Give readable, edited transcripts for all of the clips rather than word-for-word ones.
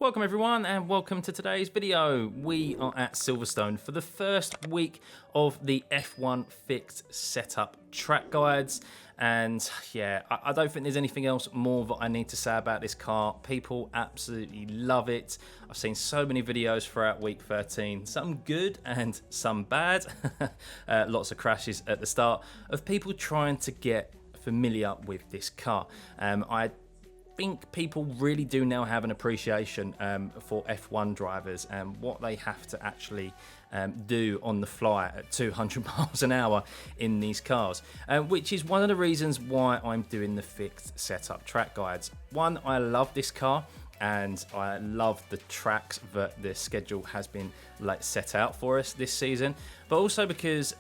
Welcome everyone and welcome to today's video. We are at Silverstone for the first week of the F1 Fixed Setup track guides, and yeah, I don't think there's anything else more that I need to say about this car. People absolutely love it. I've seen so many videos throughout week 13, some good and some bad. Lots of crashes at the start of people trying to get familiar with this car. I think people really do now have an appreciation for F1 drivers and what they have to actually do on the fly at 200 miles an hour in these cars, which is one of the reasons why I'm doing the fixed setup track guides. One, I love this car and I love the tracks that the schedule has been set out for us this season, but also because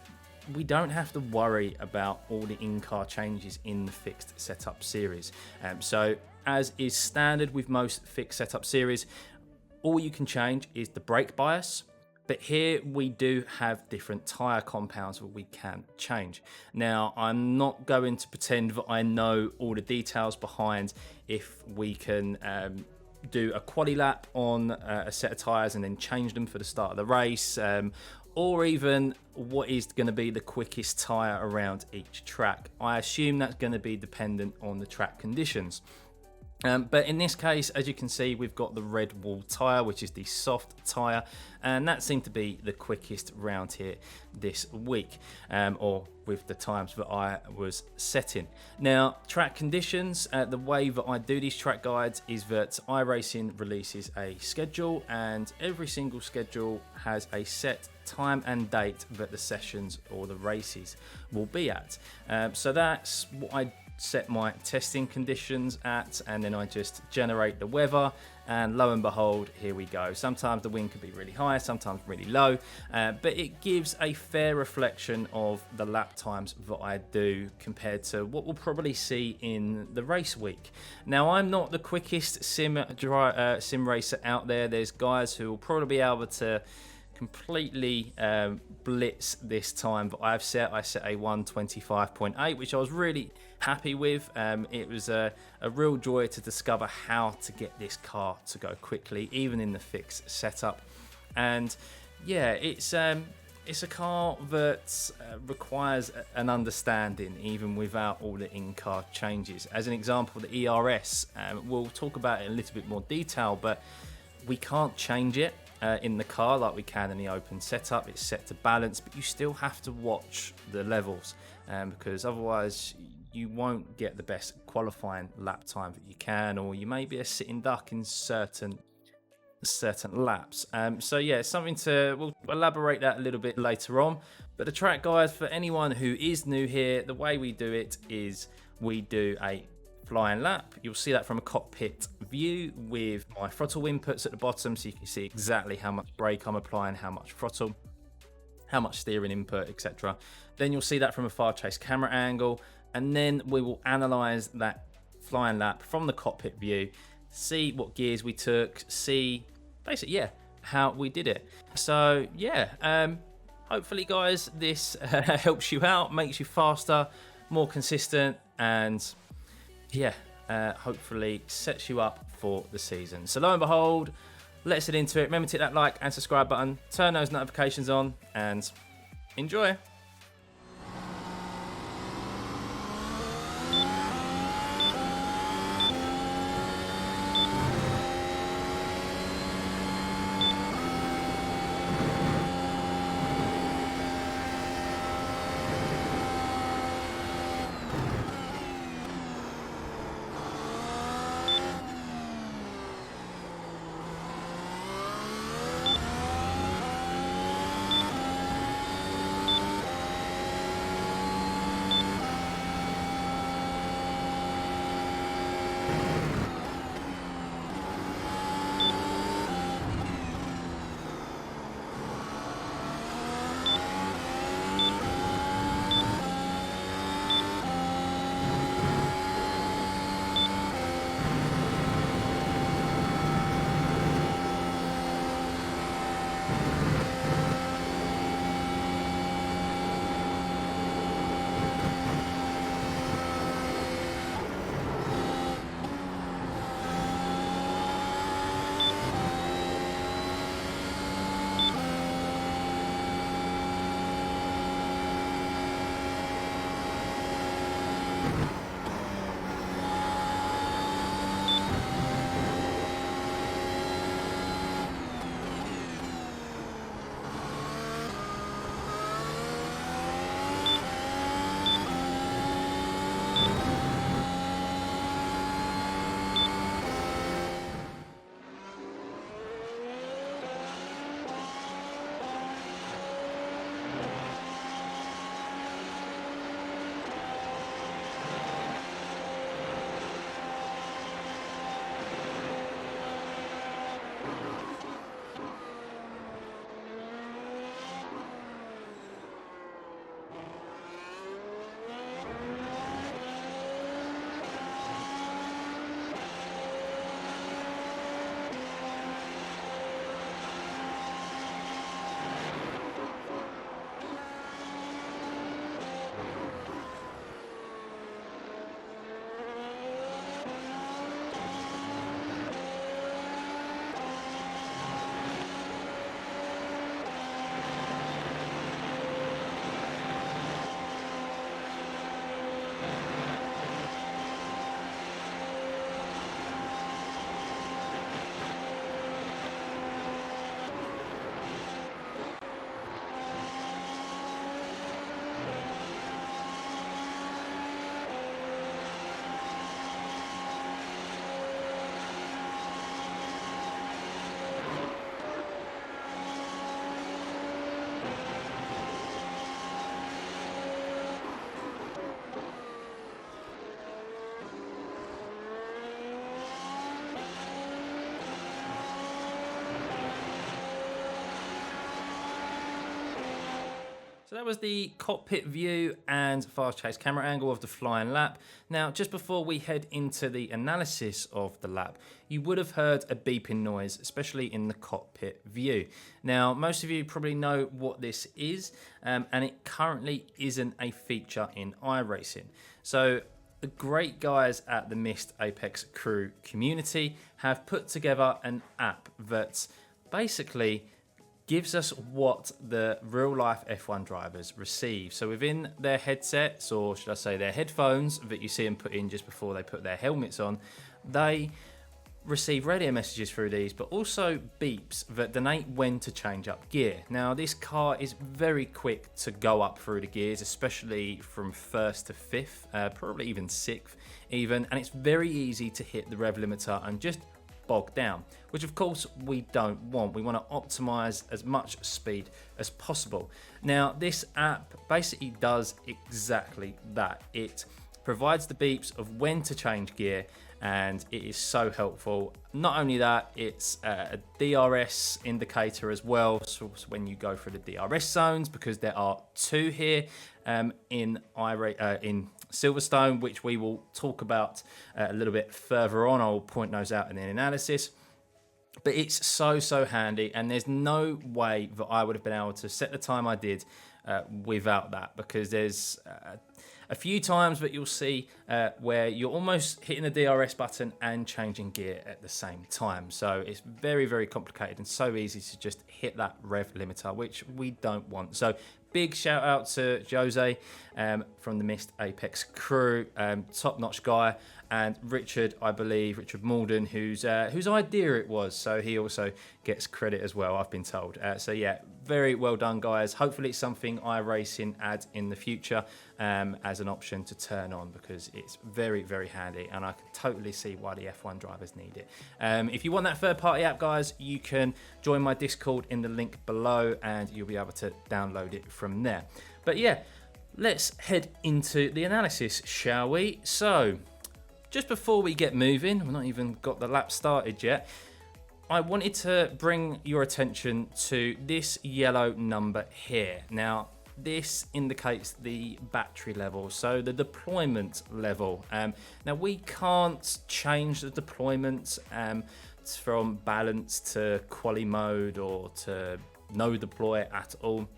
we don't have to worry about all the in-car changes in the fixed setup series. So as is standard with most fixed setup series, all you can change is the brake bias, but here we do have different tyre compounds that we can change. Now, I'm not going to pretend that I know all the details behind if we can do a quali lap on a set of tyres and then change them for the start of the race, or even what is going to be the quickest tyre around each track. I assume that's going to be dependent on the track conditions. But in this case, as you can see, we've got the red wall tyre, which is the soft tyre, and that seemed to be the quickest round here this week, or with the times that I was setting. Now, track conditions, the way that I do these track guides is that iRacing releases a schedule, and every single schedule has a set time and date that the sessions or the races will be at. So that's what I set my testing conditions at, and then I just generate the weather, and lo and behold, here we go. Sometimes the wind could be really high, sometimes really low, but it gives a fair reflection of the lap times that I do compared to what we'll probably see in the race week. Now, I'm not the quickest sim racer out there. There's guys who will probably be able to completely blitz this time, but I set a 1:25.8, which I was really happy with. It was a real joy to discover how to get this car to go quickly, even in the fixed setup. And yeah, it's a car that requires an understanding even without all the in-car changes. As an example, the ERS, we'll talk about it in a little bit more detail, but we can't change it in the car like we can in the open setup. It's set to balance, but you still have to watch the levels, because otherwise you won't get the best qualifying lap time that you can, or you may be a sitting duck in certain laps. So yeah, we'll elaborate that a little bit later on. But the track guide, for anyone who is new here, the way we do it is we do a flying lap. You'll see that from a cockpit view with my throttle inputs at the bottom, so you can see exactly how much brake I'm applying, how much throttle, how much steering input, etc. Then you'll see that from a far chase camera angle, and then we will analyze that flying lap from the cockpit view, see what gears we took, see basically, yeah, how we did it. So yeah, hopefully guys, this helps you out, makes you faster, more consistent, and yeah, hopefully sets you up for the season. So lo and behold, let's get into it. Remember to hit that like and subscribe button, turn those notifications on, and enjoy. So that was the cockpit view and fast chase camera angle of the flying lap. Now, just before we head into the analysis of the lap, you would have heard a beeping noise, especially in the cockpit view. Now, most of you probably know what this is, and it currently isn't a feature in iRacing. So the great guys at the Missed Apex crew community have put together an app that basically gives us what the real-life F1 drivers receive. So within their headsets, or should I say their headphones that you see them put in just before they put their helmets on, they receive radio messages through these, but also beeps that denote when to change up gear. Now, this car is very quick to go up through the gears, especially from first to fifth, probably even sixth even, and it's very easy to hit the rev limiter and just bog down, which of course we don't want. We want to optimize as much speed as possible. Now, this app basically does exactly that. It provides the beeps of when to change gear, and it is so helpful. Not only that, it's a DRS indicator as well, so when you go through the DRS zones, because there are two here in Silverstone, which we will talk about a little bit further on. I'll point those out in the analysis. But it's so handy, and there's no way that I would have been able to set the time I did without that, because there's a few times that you'll see where you're almost hitting the DRS button and changing gear at the same time. So it's very complicated and so easy to just hit that rev limiter, which we don't want. So big shout out to Jose from the Missed Apex crew, top-notch guy, and Richard, I believe, Richard Malden, whose idea it was. So he also gets credit as well, I've been told. So yeah, very well done, guys. Hopefully it's something iRacing adds in the future as an option to turn on, because it's very handy, and I can totally see why the F1 drivers need it. If you want that third-party app, guys, you can join my Discord in the link below, and you'll be able to download it from there. But yeah, let's head into the analysis, shall we? So, just before we get moving, we've not even got the lap started yet, I wanted to bring your attention to this yellow number here. Now, this indicates the battery level, so the deployment level. Now, we can't change the deployment from balance to quali mode or to no deploy at all.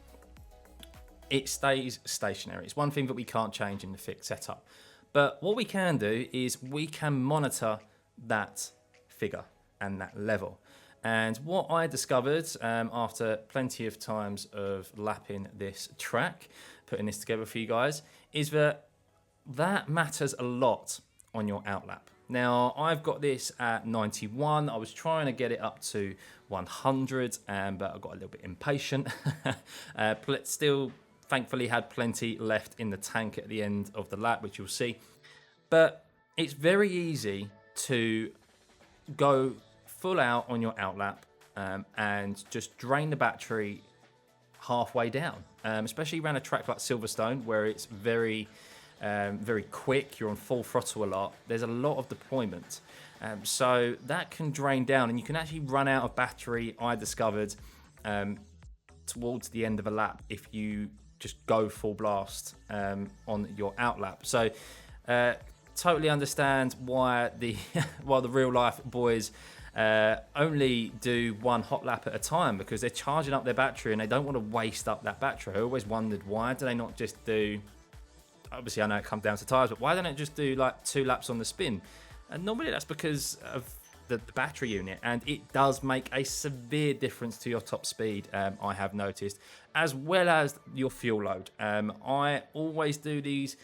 It stays stationary. It's one thing that we can't change in the fixed setup. But what we can do is we can monitor that figure and that level. And what I discovered after plenty of times of lapping this track, putting this together for you guys, is that matters a lot on your outlap. Now, I've got this at 91. I was trying to get it up to 100, but I got a little bit impatient. Still, thankfully, had plenty left in the tank at the end of the lap, which you'll see. But it's very easy to go full out on your outlap and just drain the battery halfway down, especially around a track like Silverstone, where it's very quick. You're on full throttle a lot. There's a lot of deployment, so that can drain down, and you can actually run out of battery, I discovered, towards the end of a lap if you just go full blast on your outlap. So totally understand why the real life boys only do one hot lap at a time, because they're charging up their battery and they don't want to waste up that battery. I always wondered, why do they not just do, obviously I know it comes down to tyres, but why don't they just do like 2 laps on the spin? And normally that's because of the battery unit, and it does make a severe difference to your top speed, I have noticed, as well as your fuel load. I always do these,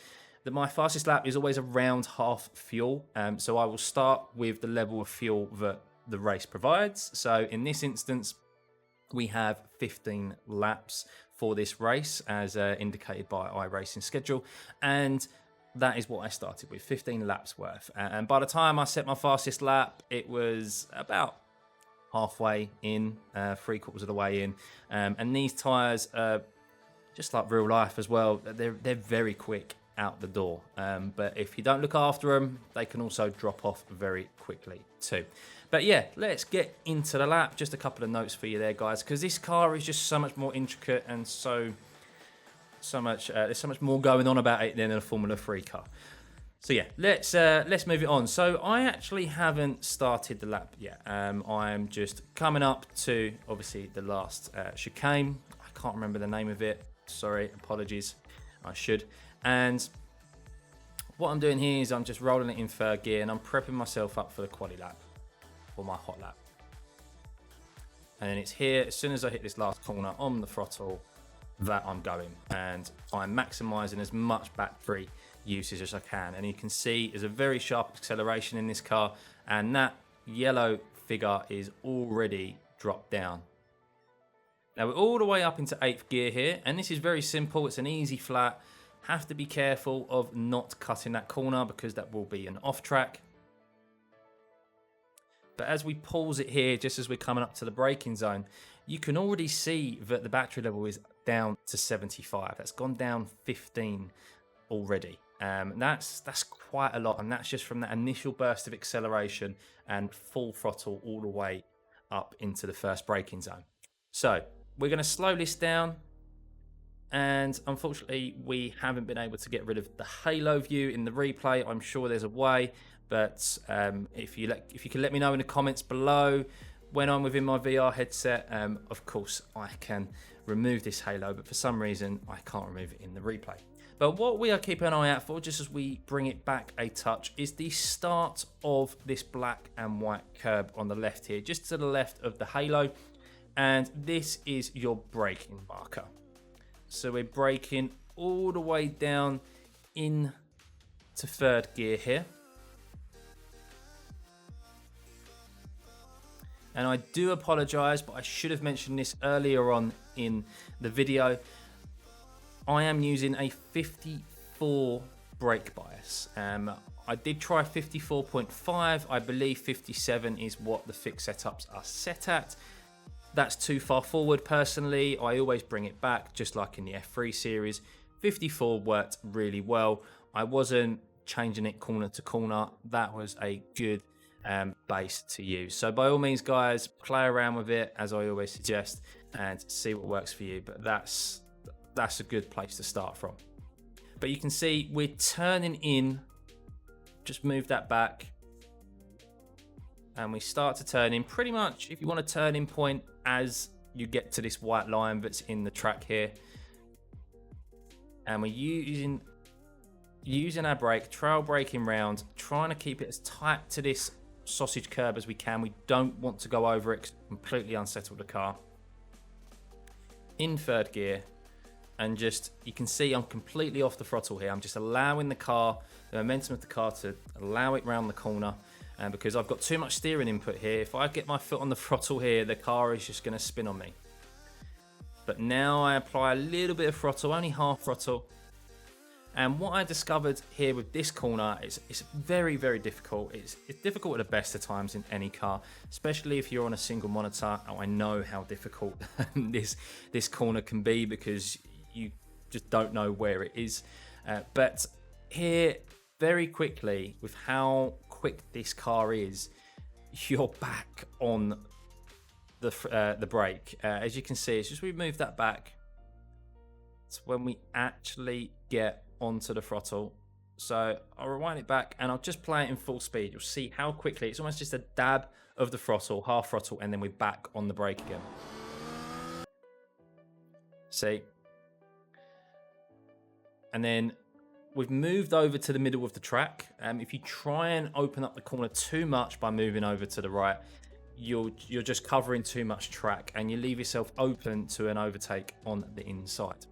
my fastest lap is always around half fuel, so I will start with the level of fuel that the race provides. So in this instance, we have 15 laps for this race, as indicated by iRacing schedule, and that is what I started with, 15 laps worth. And by the time I set my fastest lap, it was about halfway in, 3/4 of the way in. And these tyres, just like real life as well, they're very quick out the door. But if you don't look after them, they can also drop off very quickly too. But yeah, let's get into the lap. Just a couple of notes for you there, guys, because this car is just so much more intricate and so there's so much more going on about it than a Formula 3 car. So yeah, let's move it on. So I actually haven't started the lap yet. I'm just coming up to obviously the last chicane. I can't remember the name of it. Sorry, apologies. I should. And what I'm doing here is I'm just rolling it in third gear and I'm prepping myself up for the quali lap, or my hot lap. And then it's here, as soon as I hit this last corner on the throttle, that I'm going. And I'm maximising as much battery usage as I can. And you can see there's a very sharp acceleration in this car, and that yellow figure is already dropped down. Now we're all the way up into 8th gear here, and this is very simple. It's an easy flat. Have to be careful of not cutting that corner because that will be an off track. But as we pause it here, just as we're coming up to the braking zone, you can already see that the battery level is down to 75. That's gone down 15 already. That's quite a lot, and that's just from that initial burst of acceleration and full throttle all the way up into the first braking zone. So we're going to slow this down. And unfortunately, we haven't been able to get rid of the halo view in the replay. I'm sure there's a way, but if you can let me know in the comments below when I'm within my VR headset, of course I can remove this halo, but for some reason I can't remove it in the replay. But what we are keeping an eye out for, just as we bring it back a touch, is the start of this black and white curb on the left here, just to the left of the halo, and this is your braking marker. So we're braking all the way down in to third gear here. And I do apologise, but I should have mentioned this earlier on in the video. I am using a 54 brake bias. I did try 54.5. I believe 57 is what the fixed setups are set at. That's too far forward personally. I always bring it back, just like in the F3 series. 54 worked really well. I wasn't changing it corner to corner. That was a good base to use. So by all means, guys, play around with it, as I always suggest, and see what works for you. But that's a good place to start from. But you can see we're turning in. Just move that back. And we start to turn in pretty much, if you want a turning point, as you get to this white line that's in the track here. And we're using our brake, trail braking round, trying to keep it as tight to this sausage curb as we can. We don't want to go over it, completely unsettle the car. In third gear, and just, you can see I'm completely off the throttle here. I'm just allowing the momentum of the car to allow it round the corner. Because I've got too much steering input here. If I get my foot on the throttle here, the car is just going to spin on me. But now I apply a little bit of throttle, only half throttle. And what I discovered here with this corner is it's very, very difficult. It's difficult at the best of times in any car, especially if you're on a single monitor. Oh, I know how difficult this corner can be because you just don't know where it is. But here, very quickly, with how quick this car is, you're back on the brake. As you can see, it's just we move that back. It's when we actually get onto the throttle. So I'll rewind it back and I'll just play it in full speed. You'll see how quickly it's almost just a dab of the throttle, half throttle, and then we're back on the brake again. See? And then we've moved over to the middle of the track. If you try and open up the corner too much by moving over to the right, you're just covering too much track and you leave yourself open to an overtake on the inside.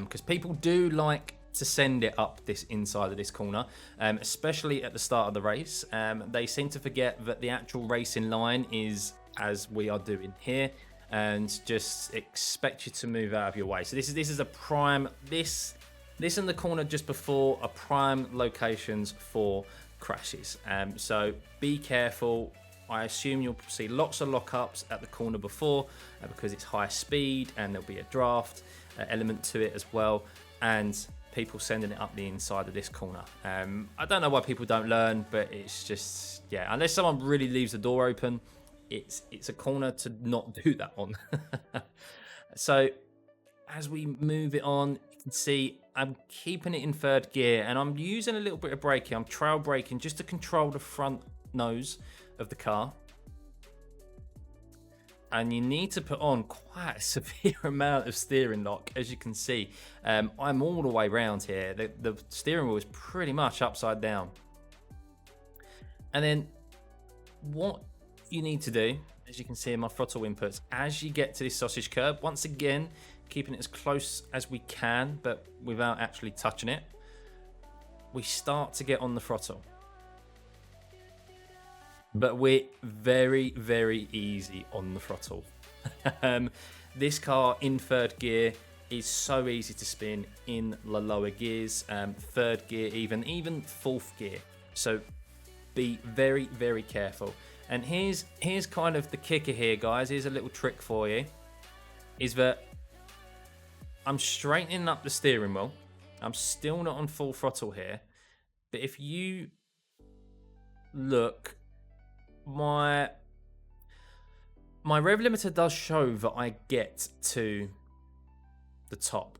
Because people do like to send it up this inside of this corner, especially at the start of the race. They seem to forget that the actual racing line is as we are doing here, and just expect you to move out of your way. So this is a prime, this and the corner just before are prime locations for crashes. So be careful. I assume you'll see lots of lockups at the corner before because it's high speed and there'll be a draft element to it as well, and people sending it up the inside of this corner. I don't know why people don't learn, but it's just, yeah, unless someone really leaves the door open, it's a corner to not do that on. So as we move it on, you can see I'm keeping it in third gear, and I'm using a little bit of braking. I'm trail braking just to control the front nose of the car. And you need to put on quite a severe amount of steering lock, as you can see. I'm all the way around here. The steering wheel is pretty much upside down. And then what you need to do, as you can see in my throttle inputs, as you get to this sausage curb, once again, keeping it as close as we can, but without actually touching it, we start to get on the throttle. But we're very, very easy on the throttle. This car in third gear is so easy to spin in the lower gears, third gear even fourth gear. So be very, very careful. And here's kind of the kicker here, guys. Here's a little trick for you, is that I'm straightening up the steering wheel. I'm still not on full throttle here. But if you look, my rev limiter does show that I get to the top,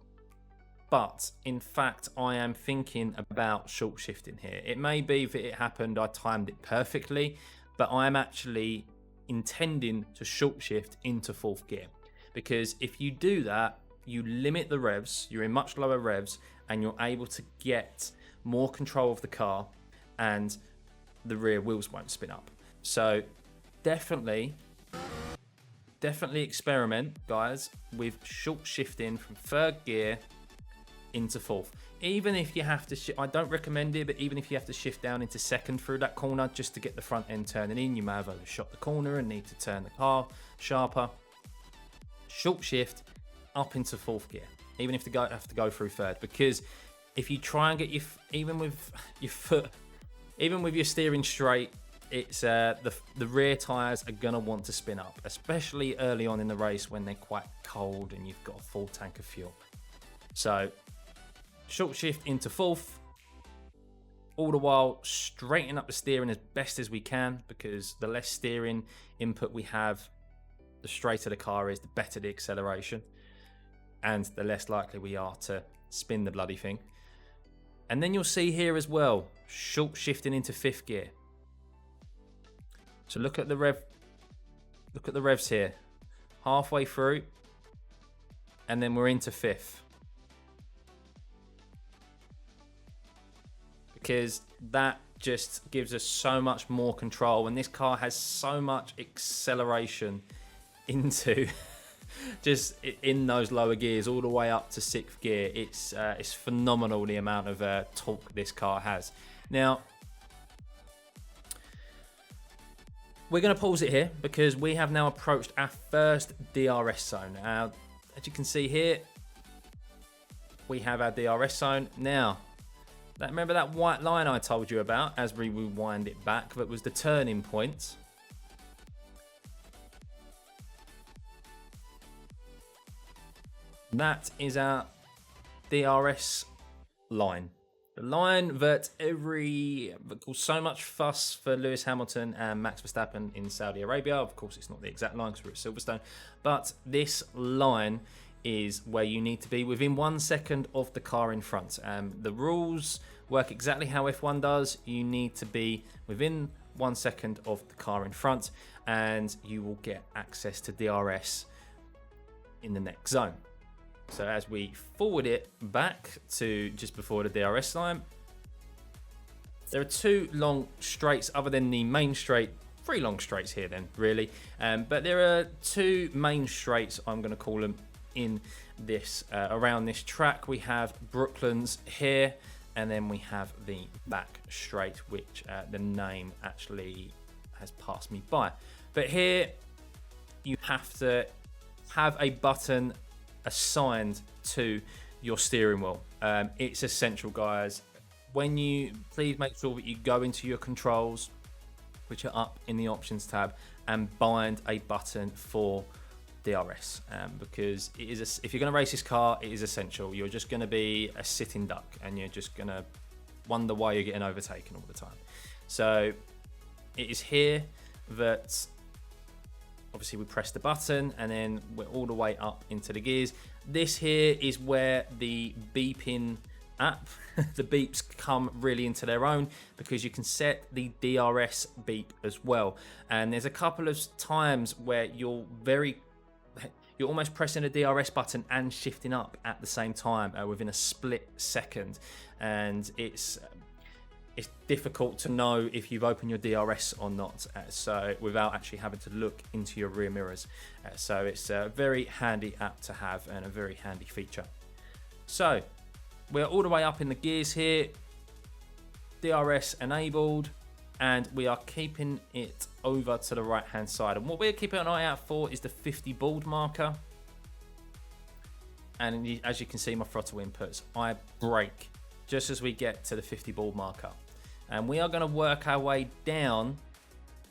but in fact I am thinking about short shifting here. It may be that it happened, I timed it perfectly, but I'm actually intending to short shift into fourth gear, because if you do that, you limit the revs, you're in much lower revs, and you're able to get more control of the car, and the rear wheels won't spin up. So definitely experiment, guys, with short shifting from third gear into fourth. Even if you have to, I don't recommend it, but even if you have to shift down into second through that corner just to get the front end turning in, you may have overshot the corner and need to turn the car sharper. Short shift up into fourth gear, even if you have to go through third, because if you try and get even with your steering straight, it's the rear tires are gonna want to spin up, especially early on in the race when they're quite cold and you've got a full tank of fuel. So short shift into fourth, all the while straightening up the steering as best as we can, because the less steering input we have, the straighter the car is, the better the acceleration, and the less likely we are to spin the bloody thing. And then you'll see here as well, short shifting into fifth gear. So look at the revs here, halfway through, and then we're into fifth. Because that just gives us so much more control, and this car has so much acceleration into just in those lower gears all the way up to sixth gear. It's phenomenal the amount of torque this car has. Now, we're going to pause it here because we have now approached our first DRS zone. As you can see here, we have our DRS zone. Now, remember that white line I told you about as we rewind it back, that was the turning point. That is our DRS line. The line that caused so much fuss for Lewis Hamilton and Max Verstappen in Saudi Arabia. Of course, it's not the exact line because we're at Silverstone, but this line is where you need to be within 1 second of the car in front. The rules work exactly how F1 does. You need to be within 1 second of the car in front, and you will get access to DRS in the next zone. So as we forward it back to just before the DRS line, there are two long straights other than the main straight. Three long straights here then, really. But there are two main straights, I'm going to call them, in this around this track. We have Brooklands here, and then we have the back straight, which the name actually has passed me by. But here you have to have a button assigned to your steering wheel. It's essential, guys. Please make sure that you go into your controls, which are up in the options tab, and bind a button for DRS, because it is if you're going to race this car, it is essential. You're just going to be a sitting duck, and you're just going to wonder why you're getting overtaken all the time. So it is here that obviously we press the button, and then we're all the way up into the gears. This here is where the beeping app, the beeps come really into their own, because you can set the DRS beep as well. And there's a couple of times where you're almost pressing the DRS button and shifting up at the same time within a split second, and it's difficult to know if you've opened your DRS or not, so without actually having to look into your rear mirrors. So it's a very handy app to have and a very handy feature. So we're all the way up in the gears here, DRS enabled, and we are keeping it over to the right hand side. And what we're keeping an eye out for is the 50 bald marker. And as you can see, my throttle inputs, I brake just as we get to the 50 bald marker. And we are going to work our way down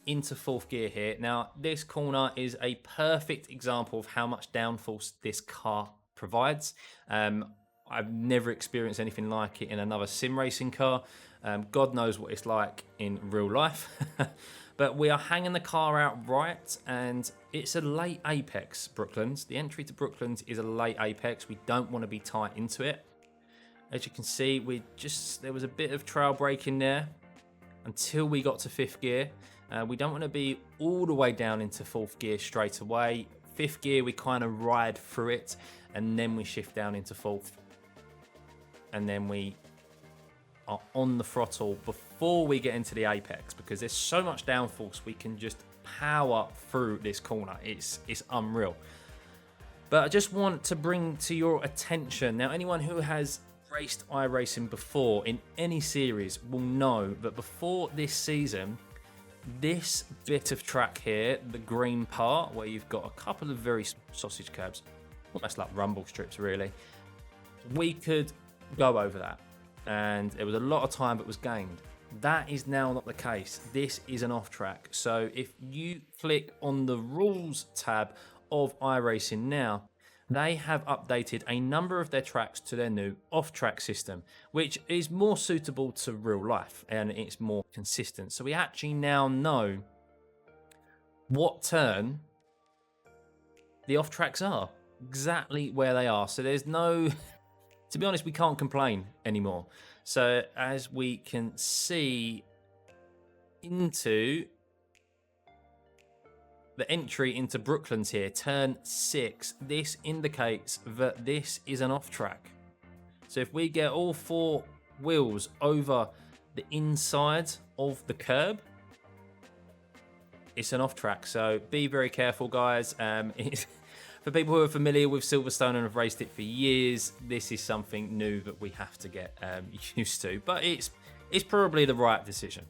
into 4th gear here. Now, this corner is a perfect example of how much downforce this car provides. I've never experienced anything like it in another sim racing car. God knows what it's like in real life. But we are hanging the car out right, and it's a late apex, Brooklands. The entry to Brooklands is a late apex. We don't want to be tight into it. As you can see, there was a bit of trail braking there until we got to 5th gear. We don't want to be all the way down into 4th gear straight away. 5th gear, we kind of ride through it, and then we shift down into 4th. And then we are on the throttle before we get into the apex, because there's so much downforce, we can just power through this corner. It's unreal. But I just want to bring to your attention, now anyone who has raced iRacing before in any series will know that before this season, this bit of track here, the green part where you've got a couple of very sausage curbs, almost like rumble strips really, we could go over that, and there was a lot of time that was gained. That is now not the case. This is an off track. So if you click on the rules tab of iRacing now, they have updated a number of their tracks to their new off-track system, which is more suitable to real life and it's more consistent. So we actually now know what turn the off-tracks are, exactly where they are. So there's no, to be honest, we can't complain anymore. So as we can see into the entry into Brooklands here, turn 6, this indicates that this is an off track. So if we get all 4 wheels over the inside of the curb, it's an off track. So be very careful, guys. For people who are familiar with Silverstone and have raced it for years, this is something new that we have to get used to. But it's probably the right decision.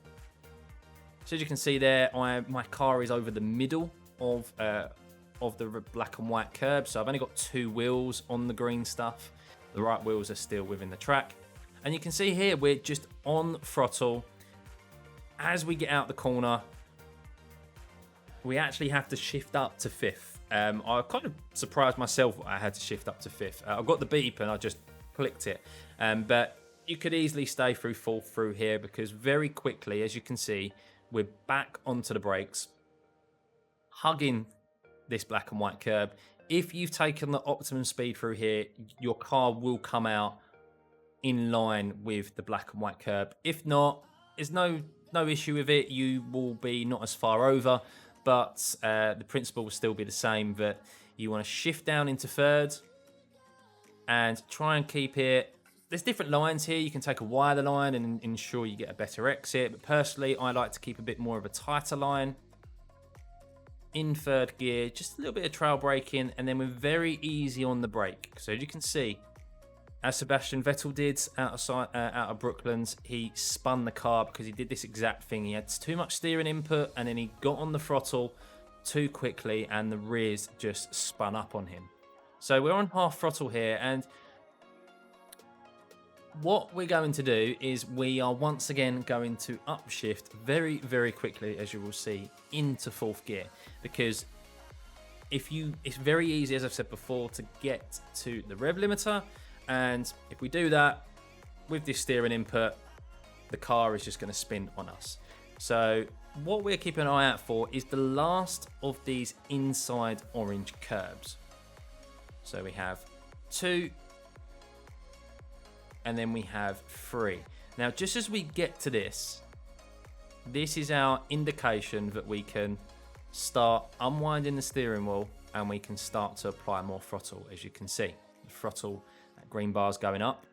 So as you can see there, my car is over the middle of the black and white curb. So I've only got 2 wheels on the green stuff. The right wheels are still within the track. And you can see here, we're just on throttle. As we get out the corner, we actually have to shift up to 5th. I kind of surprised myself I had to shift up to 5th. I got the beep and I just clicked it. But you could easily stay through 4th through here, because very quickly, as you can see, we're back onto the brakes, hugging this black and white curb. If you've taken the optimum speed through here, your car will come out in line with the black and white curb. If not, there's no issue with it. You will be not as far over, but the principle will still be the same, that you want to shift down into 3rd and try and keep it. There's different lines here. You can take a wider line and ensure you get a better exit. But personally, I like to keep a bit more of a tighter line. In 3rd gear, just a little bit of trail braking, and then we're very easy on the brake. So as you can see, as Sebastian Vettel did out of Brooklands, he spun the car because he did this exact thing. He had too much steering input, and then he got on the throttle too quickly, and the rears just spun up on him. So we're on half throttle here, and what we're going to do is we are once again going to upshift very, very quickly, as you will see, into 4th gear, because it's very easy, as I've said before, to get to the rev limiter, and if we do that with this steering input, the car is just going to spin on us. So what we're keeping an eye out for is the last of these inside orange curbs. So we have 2, and then we have 3. Now, just as we get to this is our indication that we can start unwinding the steering wheel and we can start to apply more throttle. As you can see, the throttle, that green bar's going up,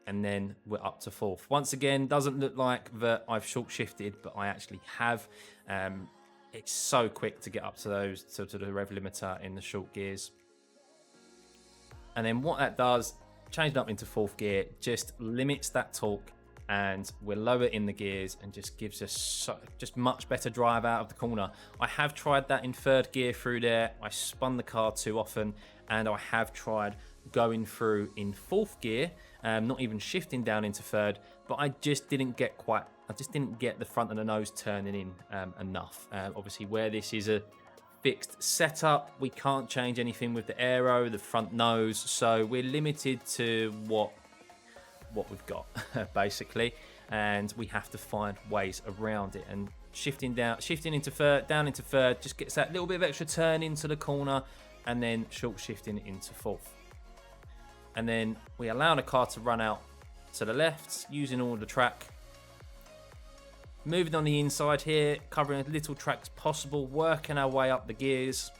and then we're up to 4th. Once again, doesn't look like that I've short shifted, but I actually have. It's so quick to get up to those, to the rev limiter in the short gears. And then what that does, changing up into 4th gear, just limits that torque, and we're lower in the gears and just gives us just much better drive out of the corner. I have tried that in 3rd gear through there. I spun the car too often, and I have tried going through in 4th gear, not even shifting down into 3rd, but I just didn't get the front of the nose turning in enough. Obviously, where this is a fixed setup, we can't change anything with the aero, the front nose, so we're limited to what we've got basically, and we have to find ways around it. And shifting into 3rd, down into 3rd, just gets that little bit of extra turn into the corner, and then short shifting into 4th. And then we allow the car to run out to the left, using all the track. Moving on the inside here, covering as little track as possible, working our way up the gears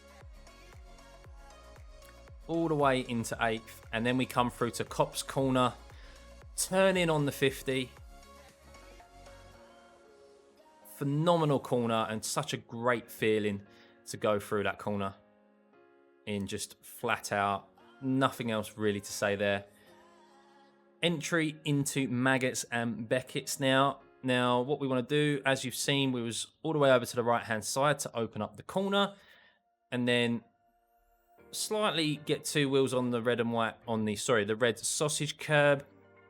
all the way into 8th, and then we come through to Copse corner, turn in on the 50. Phenomenal corner, and such a great feeling to go through that corner in just flat out. Nothing else really to say there. Entry into Maggots and Beckett's now. Now, what we want to do, as you've seen, we was all the way over to the right-hand side to open up the corner, and then slightly get 2 wheels on the red and white, the red sausage curb.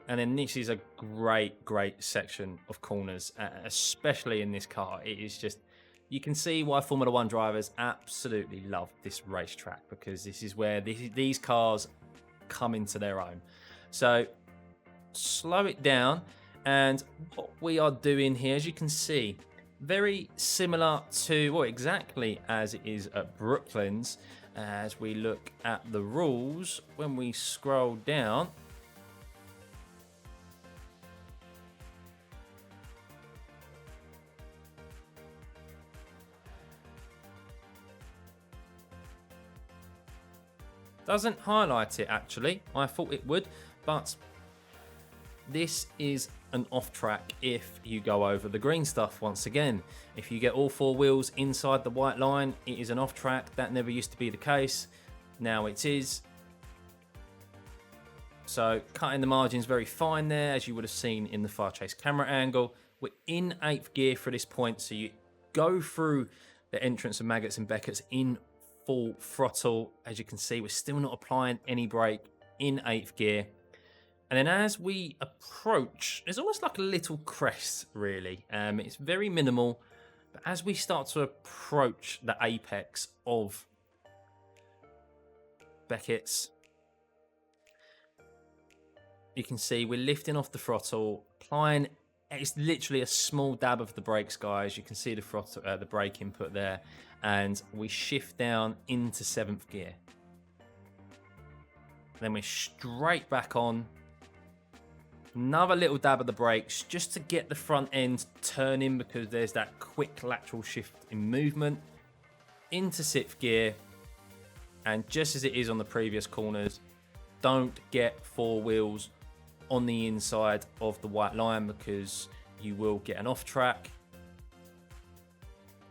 And then this is a great section of corners, especially in this car. It is just, you can see why Formula 1 drivers absolutely love this racetrack, because this is where these cars come into their own. So slow it down, and what we are doing here, as you can see, very similar to, well, exactly as it is at Brooklands. As we look at the rules, when we scroll down, doesn't highlight it actually. I thought it would, but this is an off track if you go over the green stuff. Once again, if you get all 4 wheels inside the white line, it is an off track. That never used to be the case. Now it is. So cutting the margins very fine there, as you would have seen in the far chase camera angle. We're in 8th gear for this point, so you go through the entrance of Maggots and Beckett's in full throttle. As you can see, we're still not applying any brake in 8th gear. And then as we approach, there's almost like a little crest, really. It's very minimal, but as we start to approach the apex of Beckett's, you can see we're lifting off the throttle, applying, it's literally a small dab of the brakes, guys. You can see the throttle, the brake input there, and we shift down into 7th gear. Then we're straight back on. Another little dab of the brakes just to get the front end turning, because there's that quick lateral shift in movement. Into 6th gear, and just as it is on the previous corners, don't get 4 wheels on the inside of the white line, because you will get an off track.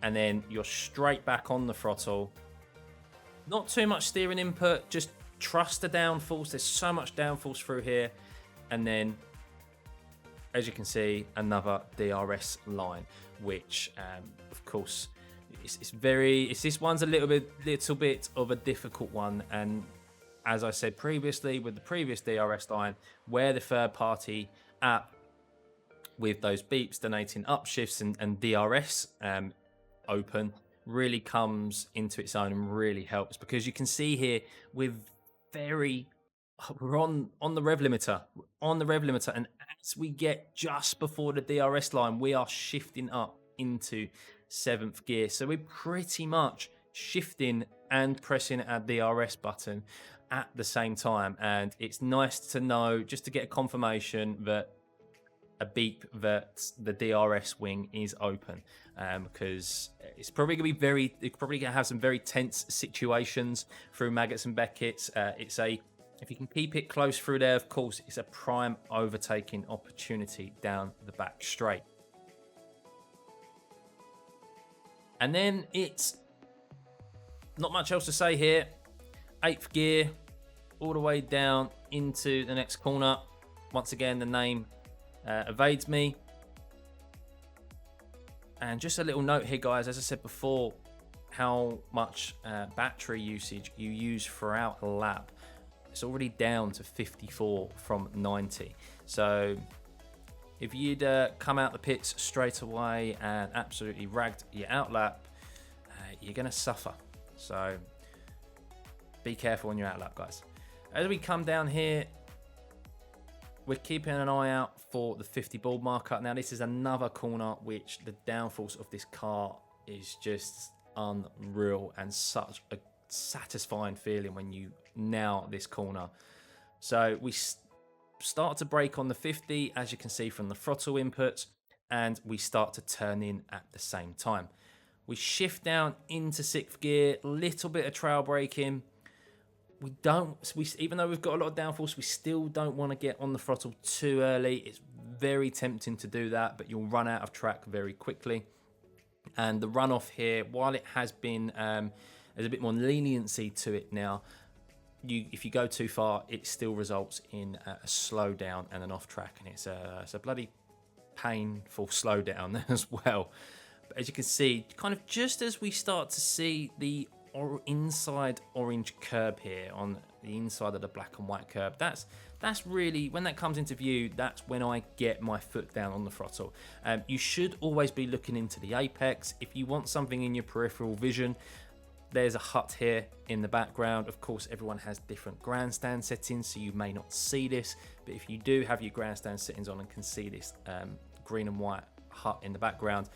And then you're straight back on the throttle. Not too much steering input, just trust the downforce. There's so much downforce through here. And then, as you can see, another DRS line, which of course this one's a little bit of a difficult one. And as I said previously, with the previous DRS line, where the third party app with those beeps donating upshifts and DRS open really comes into its own and really helps, because you can see here we're on the rev limiter, and as we get just before the DRS line, we are shifting up into 7th gear. So we're pretty much shifting and pressing our DRS button at the same time. And it's nice to know, just to get a confirmation that a beep that the DRS wing is open, because it's probably going to be it's probably going to have some very tense situations through Maggots and Beckett's. If you can keep it close through there, of course, it's a prime overtaking opportunity down the back straight. And then it's not much else to say here. 8th gear, all the way down into the next corner. Once again, the name evades me. And just a little note here, guys, as I said before, how much battery usage you use throughout a lap. It's already down to 54 from 90. So if you'd come out the pits straight away and absolutely ragged your outlap, you're going to suffer. So be careful on your outlap, guys. As we come down here, we're keeping an eye out for the 50 ball marker. Now, this is another corner which the downforce of this car is just unreal, and such a satisfying feeling when you nail this corner. So we start to brake on the 50, as you can see from the throttle inputs, and we start to turn in at the same time. We shift down into 6th gear, little bit of trail braking. Even though we've got a lot of downforce, we still don't want to get on the throttle too early. It's very tempting to do that, but you'll run out of track very quickly. And the runoff here, while it has been, there's a bit more leniency to it now. If you go too far, it still results in a slowdown and an off track, and it's a bloody painful slowdown as well. But as you can see, kind of just as we start to see the inside orange curb here on the inside of the black and white curb, that's really, when that comes into view, that's when I get my foot down on the throttle. You should always be looking into the apex. If you want something in your peripheral vision, there's a hut here in the background. Of course, everyone has different grandstand settings, so you may not see this, but if you do have your grandstand settings on and can see this green and white hut in the background,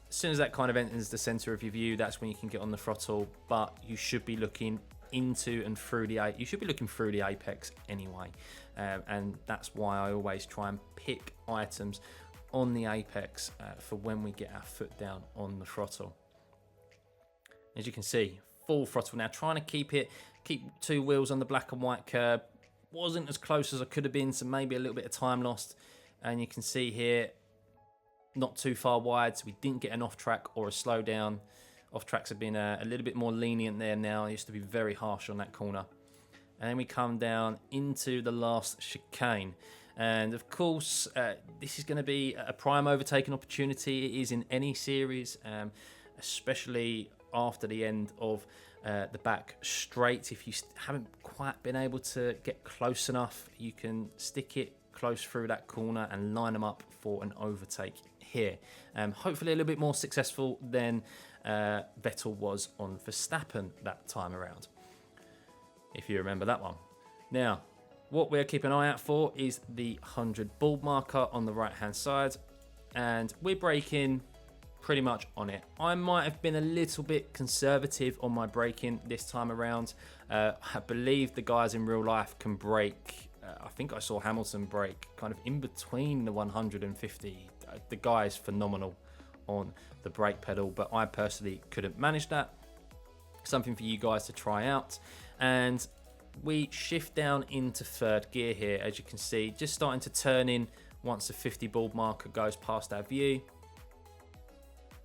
as soon as that kind of enters the center of your view, that's when you can get on the throttle. But you should be looking into and through you should be looking through the apex anyway, and that's why I always try and pick items on the apex for when we get our foot down on the throttle. As you can see, full throttle now, trying to keep 2 wheels on the black and white curb. Wasn't as close as I could have been, so maybe a little bit of time lost. And you can see here, not too far wide, so we didn't get an off track or a slowdown. Off tracks have been a little bit more lenient there now. It used to be very harsh on that corner. And then we come down into the last chicane. And of course, this is going to be a prime overtaking opportunity. It is in any series, especially after the end of the back straight. If you haven't quite been able to get close enough, you can stick it close through that corner and line them up for an overtake here. Hopefully a little bit more successful than Vettel was on Verstappen that time around, if you remember that one. Now, what we're keeping an eye out for is the 100 ball marker on the right hand side, and we're braking pretty much on it. I might have been a little bit conservative on my braking this time around. I believe the guys in real life can brake. I think I saw Hamilton brake kind of in between the 150. The guy's phenomenal on the brake pedal, but I personally couldn't manage that. Something for you guys to try out. And we shift down into 3rd gear here, as you can see, just starting to turn in once the 50 ball marker goes past our view.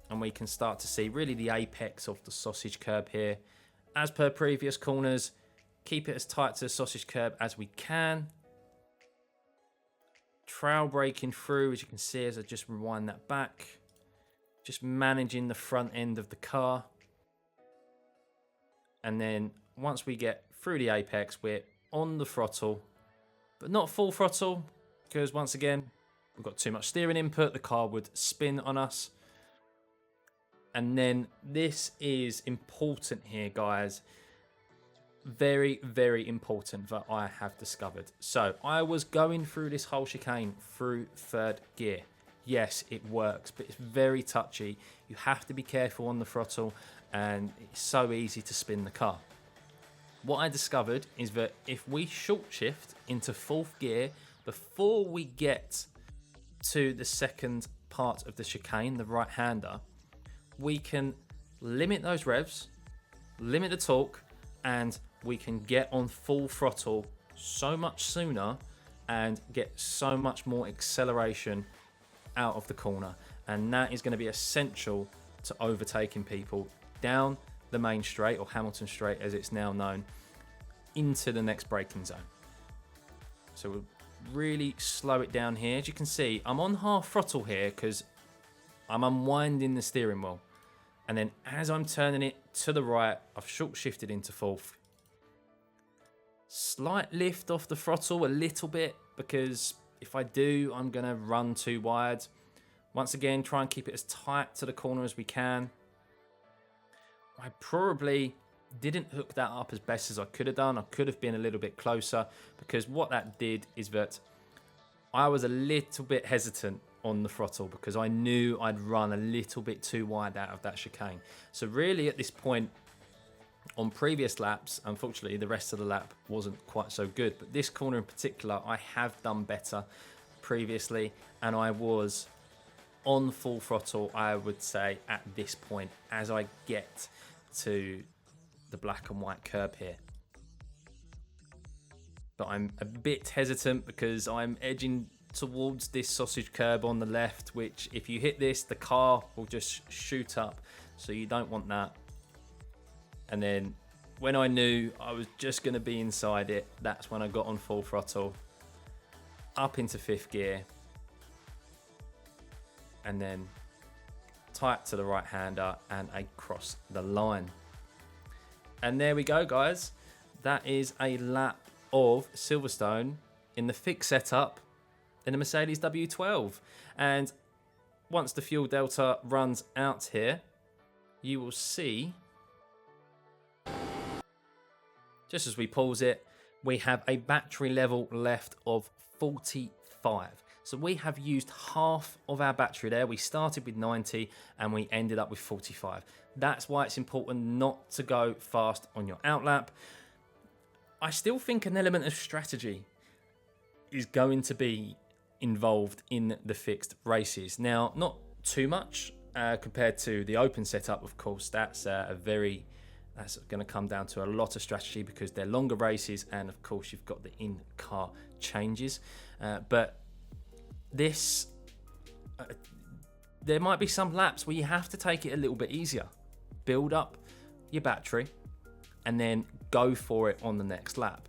And we can start to see really the apex of the sausage curb here. As per previous corners, keep it as tight to the sausage curb as we can. Trail braking through, as you can see, as I just rewind that back. Just managing the front end of the car. And then once we get through the apex, we're on the throttle, but not full throttle, because once again, we've got too much steering input. The car would spin on us. And then this is important here, guys. Very, very important that I have discovered. So I was going through this whole chicane through 3rd gear. Yes, it works, but it's very touchy. You have to be careful on the throttle, and it's so easy to spin the car. what I discovered is that if we short shift into 4th gear before we get to the second part of the chicane, the right-hander, we can limit those revs, limit the torque, and we can get on full throttle so much sooner and get so much more acceleration out of the corner. And that is going to be essential to overtaking people down the main straight, or Hamilton Straight as it's now known, into the next braking zone. So we'll really slow it down here. As you can see, I'm on half throttle here because I'm unwinding the steering wheel. And then as I'm turning it to the right, I've short shifted into 4th. Slight lift off the throttle a little bit, because if I do, I'm going to run too wide. Once again, try and keep it as tight to the corner as we can. I probably didn't hook that up as best as I could have done. I could have been a little bit closer, because what that did is that I was a little bit hesitant on the throttle because I knew I'd run a little bit too wide out of that chicane. So really at this point on previous laps, unfortunately the rest of the lap wasn't quite so good, but this corner in particular I have done better previously, and I was on full throttle, I would say, at this point as I get to the black and white curb here. But I'm a bit hesitant because I'm edging towards this sausage curb on the left, which if you hit this, the car will just shoot up, so you don't want that. And then when I knew I was just going to be inside it, that's when I got on full throttle, up into 5th gear, and then tight to the right-hander and across the line. And there we go, guys. That is a lap of Silverstone in the fixed setup in the Mercedes W12. And once the fuel delta runs out here, you will see, just as we pause it, we have a battery level left of 45. So we have used half of our battery there. We started with 90 and we ended up with 45. That's why it's important not to go fast on your outlap. I still think an element of strategy is going to be involved in the fixed races. Now, not too much compared to the open setup, of course. That's going to come down to a lot of strategy because they're longer races, and of course you've got the in-car changes. But this, there might be some laps where you have to take it a little bit easier. Build up your battery and then go for it on the next lap.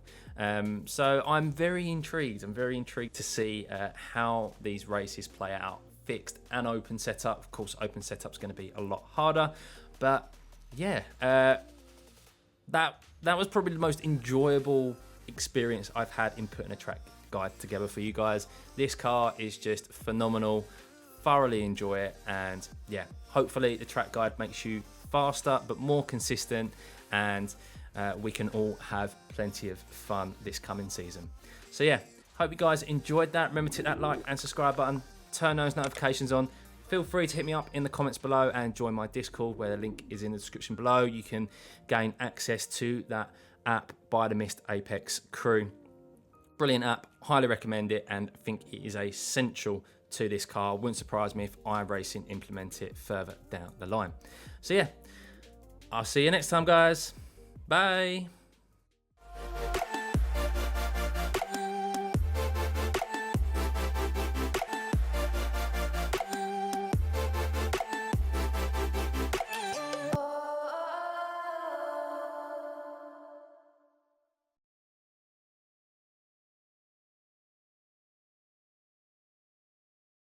So I'm very intrigued. I'm very intrigued to see how these races play out, fixed and open setup. Of course, open setup's going to be a lot harder, but yeah, that was probably the most enjoyable experience I've had in putting a track guide together for you guys. This car is just phenomenal. Thoroughly enjoy it, and yeah, hopefully the track guide makes you faster but more consistent, and we can all have plenty of fun this coming season. So yeah, hope you guys enjoyed that. Remember to hit that like and subscribe button, turn those notifications on. Feel free to hit me up in the comments below and join my Discord, where the link is in the description below. You can gain access to that app by the Mist Apex crew. Brilliant app, highly recommend it, and think it is essential to this car. Wouldn't surprise me if iRacing implement it further down the line. So yeah, I'll see you next time, guys. Bye.